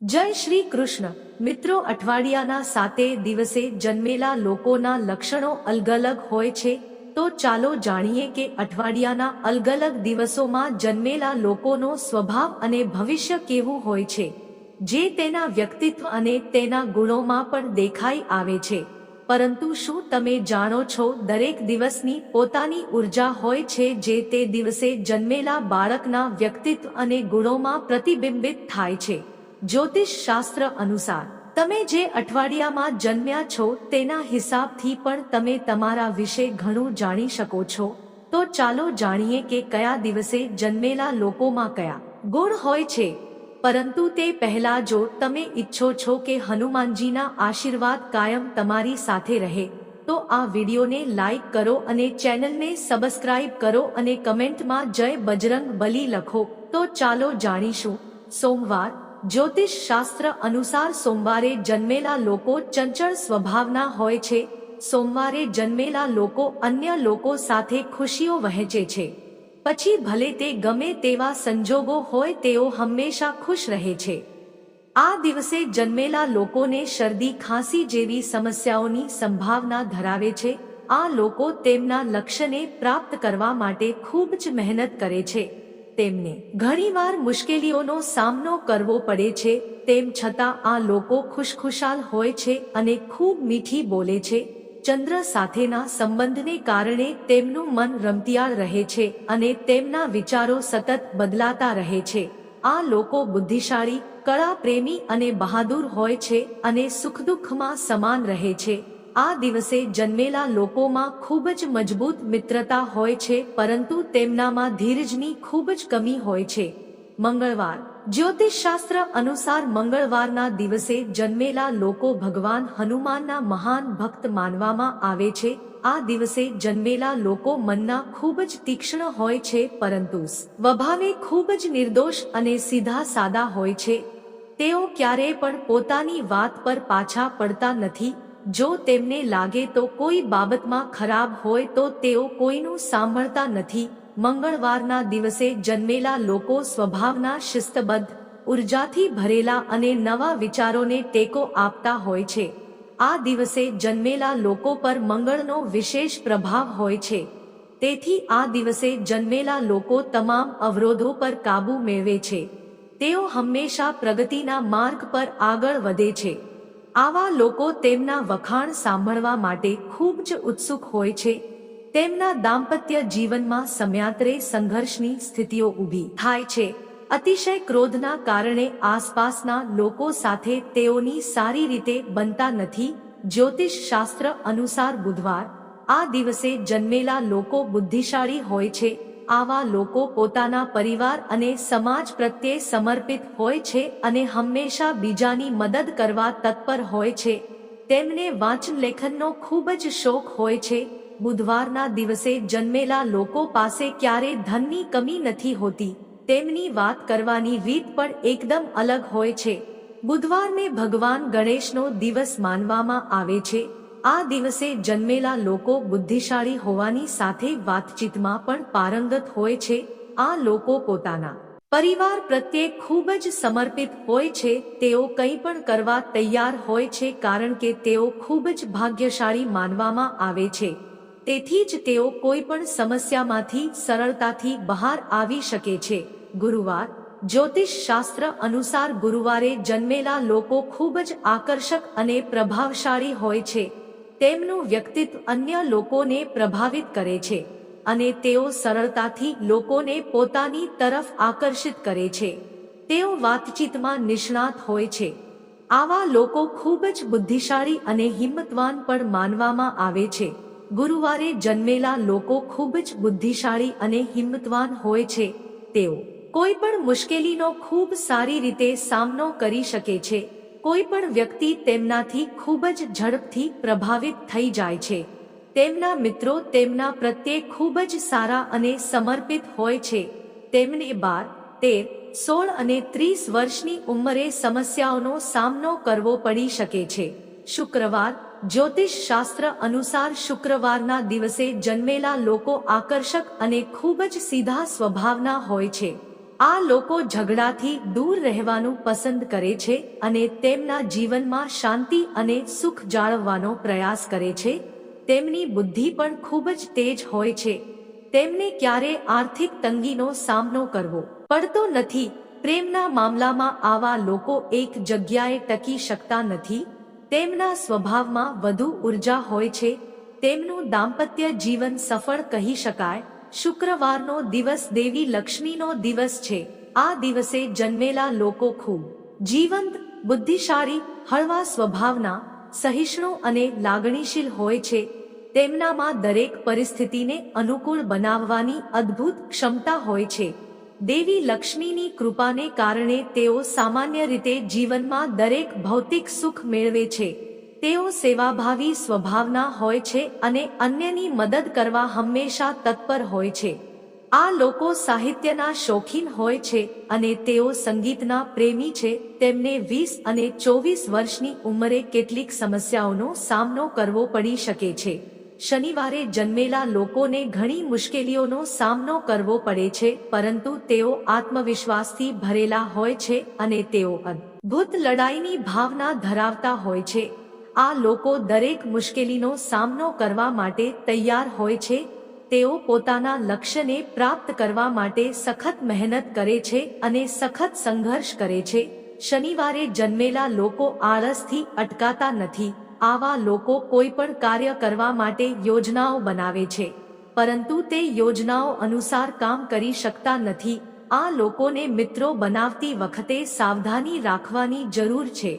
જય શ્રી કૃષ્ણ મિત્રો, અઠવાડિયાના 7 દિવસે જન્મેલા લોકોના લક્ષણો અલગ અલગ હોય છે. તો ચાલો જાણીએ કે અઠવાડિયાના અલગ અલગ દિવસોમાં જન્મેલા લોકોનો સ્વભાવ અને ભવિષ્ય કેવું હોય છે, જે તેના વ્યક્તિત્વ અને તેના ગુણોમાં પણ દેખાઈ આવે છે. પરંતુ શું તમે જાણો છો, દરેક દિવસની પોતાની ઉર્જા હોય છે જે તે દિવસે જન્મેલા બાળકના વ્યક્તિત્વ અને ગુણોમાં પ્રતિબિંબિત થાય છે. જ્યોતિષ શાસ્ત્ર અનુસાર તમે જે અઠવાડિયામાં જન્મ્યા છો તેના હિસાબથી પણ તમે તમારા વિશે ઘણું જાણી શકો છો. તો ચાલો જાણીએ કે કયા દિવસે જન્મેલા લોકોમાં કયા ગુણ હોય છે. પરંતુ તે પહેલા, જો તમે ઈચ્છો છો કે હનુમાનજીના આશીર્વાદ કાયમ તમારી સાથે રહે, તો આ વિડીયોને લાઈક કરો અને ચેનલને સબસ્ક્રાઇબ કરો અને કમેન્ટમાં જય બજરંગ બલી લખો. તો ચાલો જાણીશું. સોમવાર. જ્યોતિષ શાસ્ત્ર અનુસાર સોમવારે જન્મેલા લોકો ચંચળ સ્વભાવના હોય છે. સોમવારે જન્મેલા લોકો અન્ય લોકો સાથે ખુશીઓ વહેંચે છે. પછી ભલે તે ગમે તેવા સંજોગો હોય, તેઓ હંમેશા ખુશ રહે છે. આ દિવસે જન્મેલા લોકોને શરદી ખાંસી જેવી સમસ્યાઓની સંભાવના ધરાવે છે. આ લોકો તેમના લક્ષ્યને પ્રાપ્ત કરવા માટે ખૂબ જ મહેનત કરે છે. તેમને ઘણીવાર મુશ્કેલીઓનો સામનો કરવો પડે છે. તેમ છતાં આ લોકો ખુશખુશાલ હોય છે અને ખૂબ મીઠી બોલે છે. ચંદ્ર સાથેના સંબંધને કારણે તેમનું મન રમતિયાળ રહે છે અને તેમના વિચારો સતત બદલાતા રહે છે. આ લોકો બુદ્ધિશાળી, કળા પ્રેમી અને બહાદુર હોય છે અને સુખદુઃખમાં સમાન રહે છે. આ દિવસે જન્મેલા લોકોમાં ખૂબ જ મજબૂત મિત્રતા હોય છે, પરંતુ તેમનામાં ધીરજની ખૂબ જ કમી હોય છે. મંગળવાર. જ્યોતિષશાસ્ત્ર અનુસાર મંગળવારના દિવસે જન્મેલા લોકો ભગવાન હનુમાનના મહાન ભક્ત માનવામાં આવે છે. આ દિવસે જન્મેલા લોકો મનના ખૂબ જ તીક્ષ્ણ હોય છે, પરંતુ સ્વભાવે ખૂબ જ નિર્દોષ અને સીધા સાદા હોય છે. તેઓ ક્યારેય પણ પોતાની વાત પર પાછા પડતા નથી. જો તેમને લાગે તો કોઈ બાબતમાં ખરાબ હોય તો તેઓ કોઈનું સાંભળતા નથી. મંગળવારના દિવસે જન્મેલા લોકો સ્વભાવના શિસ્તબદ્ધ, ઉર્જાથી ભરેલા અને નવા વિચારોને ટેકો આપતા હોય છે. આ દિવસે જન્મેલા લોકો પર મંગળનો વિશેષ પ્રભાવ હોય છે. તેથી આ દિવસે જન્મેલા લોકો તમામ અવરોધો પર કાબૂ મેળવે છે. તેઓ હંમેશા પ્રગતિના માર્ગ પર આગળ વધે છે. આવા લોકો તેમના વખાણ સાંભળવા માટે ખૂબ જ ઉત્સુક હોય છે. તેમના દાંપત્ય જીવનમાં સમયાંતરે સંઘર્ષની સ્થિતિઓ ઊભી થાય છે. અતિશય ક્રોધના કારણે આસપાસના લોકો સાથે તેઓની સારી રીતે બનતા નથી. જ્યોતિષ શાસ્ત્ર અનુસાર બુધવાર. આ દિવસે જન્મેલા લોકો બુદ્ધિશાળી હોય છે. આવા લોકો પોતાના પરિવાર અને સમાજ પ્રત્યે સમર્પિત હોય છે અને હંમેશા બીજાની મદદ કરવા તત્પર હોય છે. તેમને વાંચન લેખનનો ખૂબ જ શોખ હોય છે. બુધવારના દિવસે જન્મેલા લોકો પાસે ક્યારેય ધનની કમી નથી હોતી. તેમની વાત કરવાની રીત પણ એકદમ અલગ હોય છે. બુધવારને ભગવાન ગણેશનો દિવસ માનવામાં આવે છે. આ દિવસે જન્મેલા લોકો બુદ્ધિશાળી હોવાની સાથે વાતચીતમાં પણ પારંગત હોય છે. આ લોકો પોતાના પરિવાર પ્રત્યે ખૂબ જ સમર્પિત હોય છે. તેઓ કંઈ પણ કરવા તૈયાર હોય છે, કારણ કે તેઓ ખૂબ જ ભાગ્યશાળી માનવામાં આવે છે. તેથી જ તેઓ કોઈ પણ સમસ્યામાંથી સરળતાથી બહાર આવી શકે છે. ગુરુવાર. જ્યોતિષ શાસ્ત્ર અનુસાર ગુરુવારે જન્મેલા લોકો ખૂબ જ આકર્ષક અને પ્રભાવશાળી હોય છે. તેમનું વ્યક્તિત્વ અન્ય લોકોને પ્રભાવિત કરે છે અને તેઓ સરળતાથી લોકોને પોતાની તરફ આકર્ષિત કરે છે. તેઓ વાતચીતમાં નિષ્ણાત હોય છે. આવા લોકો ખૂબ જ બુદ્ધિશાળી અને હિંમતવાન પણ માનવામાં આવે છે. ગુરુવારે જન્મેલા લોકો ખૂબ જ બુદ્ધિશાળી અને હિંમતવાન હોય છે. તેઓ કોઈ પણ મુશ્કેલીનો ખૂબ સારી રીતે સામનો કરી શકે છે. કોઈ પણ વ્યક્તિ તેમનાથી ખૂબ જ ઝડપથી પ્રભાવિત થઈ જાય છે. તેમના મિત્રો તેમના પ્રત્યે ખૂબ જ સારા અને સમર્પિત હોય છે. તેમને 12, 13, 16 અને 30 વર્ષની ઉંમરે સમસ્યાઓનો સામનો કરવો પડી શકે છે. શુક્રવાર. જ્યોતિષ શાસ્ત્ર અનુસાર શુક્રવારના દિવસે જન્મેલા લોકો આકર્ષક અને ખૂબ જ સીધા સ્વભાવના હોય છે. આ લોકો ઝઘડાથી દૂર રહેવાનું પસંદ કરે છે અને તેમના જીવનમાં શાંતિ અને સુખ જાળવવાનો પ્રયાસ કરે છે. તેમની બુદ્ધિ પણ ખૂબ જ તેજ હોય છે. તેમને ક્યારે આર્થિક તંગીનો સામનો કરવો પડતો નથી. પ્રેમના મામલામાં આવા લોકો એક જગ્યાએ ટકી શકતા નથી. તેમના સ્વભાવમાં વધુ ઉર્જા હોય છે. તેમનું દાંપત્ય જીવન સફળ કહી શકાય. શુક્રવારનો દિવસ દેવી લક્ષ્મીનો દિવસ છે. આ દિવસે જન્મેલા લોકો ખૂબ જીવંત, બુદ્ધિશાળી, હળવા સ્વભાવના, સહિષ્ણુ અને લાગણીશીલ હોય છે. તેમનામાં દરેક પરિસ્થિતિને અનુકૂળ બનાવવાની અદ્ભુત ક્ષમતા હોય છે. દેવી લક્ષ્મીની કૃપાને કારણે તેઓ સામાન્ય રીતે જીવનમાં દરેક ભૌતિક સુખ મેળવે છે. તેઓ સેવાભાવી સ્વભાવના હોય છે અને અન્યની મદદ કરવા હંમેશા તત્પર હોય છે. આ લોકો સાહિત્યના શોખીન હોય છે અને તેઓ સંગીતના પ્રેમી છે. તેમને 20 અને 24 વર્ષની ઉંમરે કેટલીક સમસ્યાઓનો સામનો કરવો પડી શકે છે. શનિવારે જન્મેલા લોકોને ઘણી મુશ્કેલીઓનો સામનો કરવો પડે છે, પરંતુ તેઓ આત્મવિશ્વાસથી ભરેલા હોય છે અને તેઓ અદ્ભુત લડાઈની ભાવના ધરાવતા હોય છે. આ લોકો દરેક મુશ્કેલીનો સામનો કરવા માટે તૈયાર હોય છે. તેઓ પોતાના લક્ષ્યને પ્રાપ્ત કરવા માટે સખત મહેનત કરે છે અને સખત સંઘર્ષ કરે છે. શનિવારે જન્મેલા લોકો આળસથી અટકાતા નથી. આવા લોકો કોઈ પણ કાર્ય કરવા માટે યોજનાઓ બનાવે છે, પરંતુ તે યોજનાઓ અનુસાર કામ કરી શકતા નથી. આ લોકોને મિત્રો બનાવતી વખતે સાવધાની રાખવાની જરૂર છે.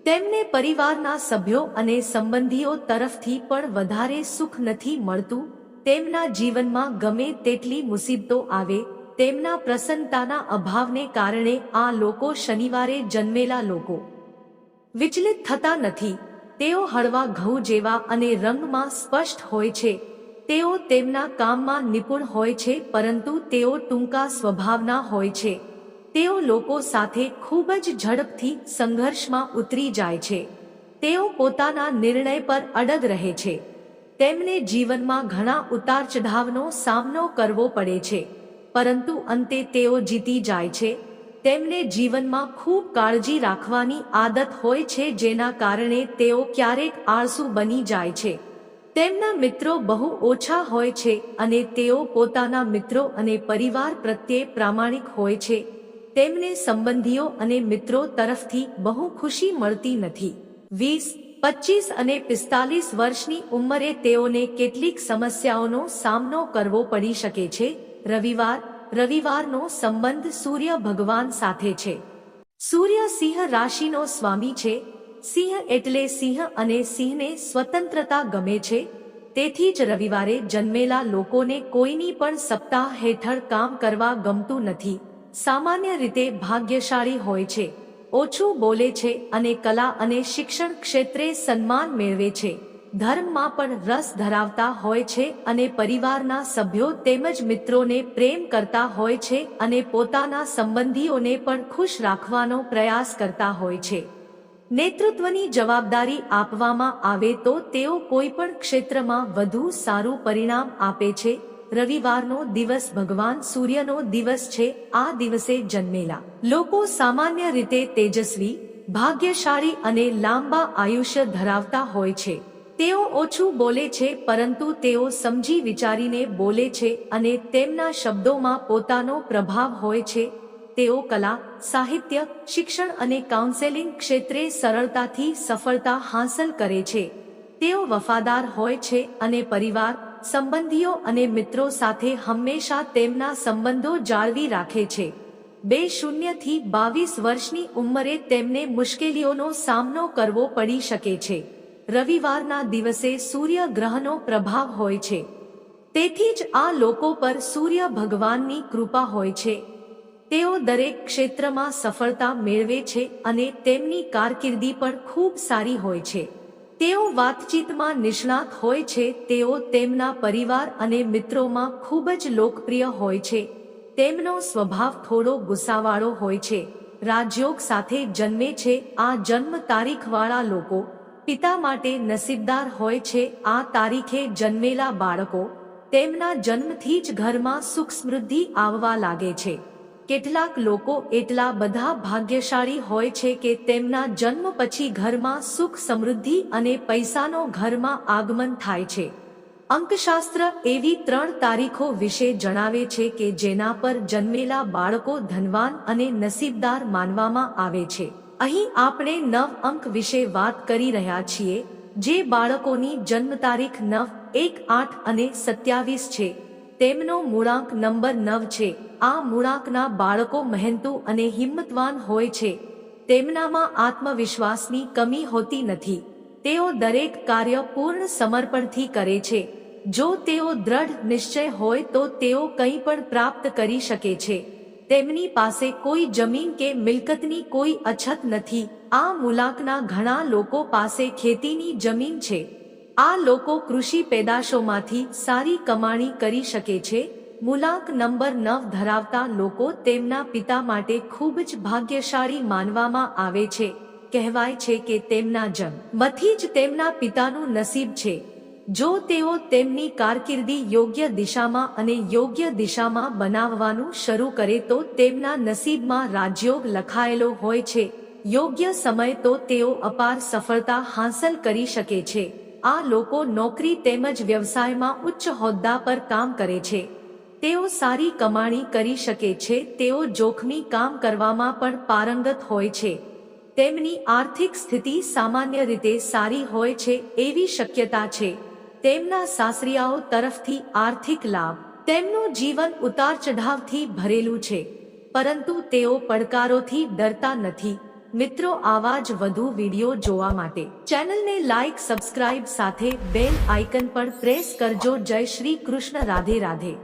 તેમને પરિવારના સભ્યો અને સંબંધીઓ તરફથી પણ વધારે સુખ નથી મળતું. તેમના જીવનમાં ગમે તેટલી મુસીબતો આવે, તેમના પ્રસન્નતાના અભાવને કારણે આ લોકો શનિવારે જન્મેલા લોકો વિચલિત થતા નથી. તેઓ હળવા ઘઉં જેવા અને રંગમાં સ્પષ્ટ હોય છે. તેઓ તેમના કામમાં નિપુણ હોય છે, પરંતુ તેઓ ટૂંકા સ્વભાવના હોય છે. તેઓ લોકો સાથે ખૂબ જ ઝડપથી સંઘર્ષમાં ઉતરી જાય છે. તેઓ પોતાના નિર્ણય પર અડગ રહે છે. તેમને જીવનમાં ઘણા ઉતાર ચઢાવનો સામનો કરવો પડે છે, પરંતુ અંતે તેઓ જીતી જાય છે. તેમને જીવનમાં ખૂબ કાળજી રાખવાની આદત હોય છે, જેના કારણે તેઓ ક્યારેક આળસુ બની જાય છે. તેમના મિત્રો બહુ ઓછા હોય છે અને તેઓ પોતાના મિત્રો અને પરિવાર પ્રત્યે પ્રામાણિક હોય છે. તેમને સંબંધીઓ અને મિત્રો તરફથી બહુ ખુશી મળતી નથી. 20, 25 અને 45 વર્ષની ઉંમરે તેઓને કેટલીક સમસ્યાઓનો સામનો કરવો પડી શકે છે. રવિવારનો સંબંધ સૂર્ય ભગવાન સાથે છે. સૂર્ય સિંહ રાશિનો સ્વામી છે. સિંહ એટલે સિંહ અને સિંહને સ્વતંત્રતા ગમે છે. તેથી જ રવિવારે જન્મેલા લોકોને કોઈની પણ સત્તા હેઠળ કામ કરવા ગમતું નથી. સામાન્ય રીતે ભાગ્યશાળી હોય છે, ઓછું બોલે છે અને કલા અને શિક્ષણ ક્ષેત્રે સન્માન મેળવે છે. ધર્મમાં પણ રસ ધરાવતા હોય છે અને પરિવારના સભ્યો તેમજ મિત્રોને પ્રેમ કરતા હોય છે અને પોતાના સંબંધીઓને પણ ખુશ રાખવાનો પ્રયાસ કરતા હોય છે. નેતૃત્વની જવાબદારી આપવામાં આવે તો તેઓ કોઈ પણ ક્ષેત્રમાં વધુ સારું પરિણામ આપે છે. રવિવારનો દિવસ ભગવાન સૂર્યનો દિવસ છે. આ દિવસે જન્મેલા લોકો સામાન્ય રીતે તેજસ્વી, ભાગ્યશાળી અને લાંબા આયુષ્ય ધરાવતા હોય છે. તેઓ ઓછું બોલે છે, પરંતુ તેઓ સમજી વિચારીને બોલે છે અને તેમના શબ્દોમાં પોતાનો પ્રભાવ હોય છે. તેઓ કલા, સાહિત્ય, શિક્ષણ અને કાઉન્સેલિંગ ક્ષેત્રે સરળતાથી સફળતા હાંસલ કરે છે. તેઓ વફાદાર હોય છે અને પરિવાર, સંબંધીઓ અને મિત્રો સાથે હંમેશા તેમના સંબંધો જાળવી રાખે છે. 20 થી 22 વર્ષની ઉંમરે તેમને મુશ્કેલીઓનો સામનો કરવો પડી શકે છે. રવિવારના દિવસે સૂર્ય ગ્રહનો પ્રભાવ હોય છે. તેથી જ આ લોકો પર સૂર્ય ભગવાનની કૃપા હોય છે. તેઓ દરેક ક્ષેત્રમાં સફળતા મેળવે છે અને તેમની કારકિર્દી પણ ખૂબ સારી હોય છે. તેઓ વાતચીતમાં નિષ્ણાત હોય છે. તેઓ તેમના પરિવાર અને મિત્રોમાં ખૂબ જ લોકપ્રિય હોય છે. તેમનો સ્વભાવ થોડો ગુસ્સાવાળો હોય છે. રાજયોગ સાથે જન્મે છે. આ જન્મ તારીખવાળા લોકો પિતા માટે નસીબદાર હોય છે. આ તારીખે જન્મેલા બાળકો તેમના જન્મથી જ ઘરમાં સુખ સમૃદ્ધિ આવવા લાગે છે. કેટલાક લોકો એટલા બધા ભાગ્યશાળી હોય છે કે તેમના જન્મ પછી ઘરમાં સુખ સમૃદ્ધિ અને પૈસાનો ઘરમાં આગમન થાય છે. અંકશાસ્ત્ર એવી 3 તારીખો વિશે જણાવે છે કે જેના પર જન્મેલા બાળકો ધનવાન અને નસીબદાર માનવામાં આવે છે. અહીં આપણે 9 અંક વિશે વાત કરી રહ્યા છીએ, જે બાળકોની જન્મ તારીખ 9, 1, 8 અને 27 છે. તેમનો મૂળાંક નંબર 9 છે. આ મૂળાંકના બાળકો મહેનતુ અને હિંમતવાન હોય છે. તેમનામાં આત્મવિશ્વાસની કમી હોતી નથી. તેઓ દરેક કાર્ય પૂર્ણ સમર્પણથી કરે છે. જો તેઓ દ્રઢ નિશ્ચય હોય તો તેઓ કંઈ પણ પ્રાપ્ત કરી શકે છે. તેમની પાસે કોઈ જમીન કે મિલકતની કોઈ અછત નથી. આ મૂળાંકના ઘણા લોકો પાસે ખેતીની જમીન છે. આ લોકો કૃષિ પેદાશોમાંથી સારી કમાણી કરી શકે છે. મૂળાંક નંબર 9 ધરાવતા લોકો તેમના પિતા માટે ખૂબ જ ભાગ્યશાળી માનવામાં આવે છે. કહેવાય છે કે તેમના જન્મથી જ તેમના પિતાનું નસીબ છે. જો તેઓ તેમની કારકિર્દી યોગ્ય દિશામાં અને યોગ્ય દિશામાં બનાવવાનું શરૂ કરે તો તેમના નસીબમાં રાજયોગ લખાયેલો હોય છે. યોગ્ય સમય તો તેઓ અપાર સફળતા હાંસલ કરી શકે છે. આ લોકો નોકરી તેમજ વ્યવસાયમાં ઉચ્ચ હોદ્દા પર કામ કરે છે. તેઓ સારી કમાણી કરી શકે છે. તેઓ જોખમી કામ કરવામાં પણ પારંગત હોય છે. તેમની આર્થિક સ્થિતિ સામાન્ય રીતે સારી હોય છે એવી શક્યતા છે. તેમના સાસરિયાઓ તરફથી આર્થિક લાભ. તેમનું જીવન ઉતાર ચઢાવથી ભરેલું છે, પરંતુ તેઓ પડકારોથી ડરતા નથી. મિત્રો, આવા જ વધુ વિડીયો જોવા માટે ચેનલને લાઈક, સબસ્ક્રાઇબ સાથે બેલ આઇકન પર પ્રેસ કરજો. જય શ્રી કૃષ્ણ. રાધે રાધે.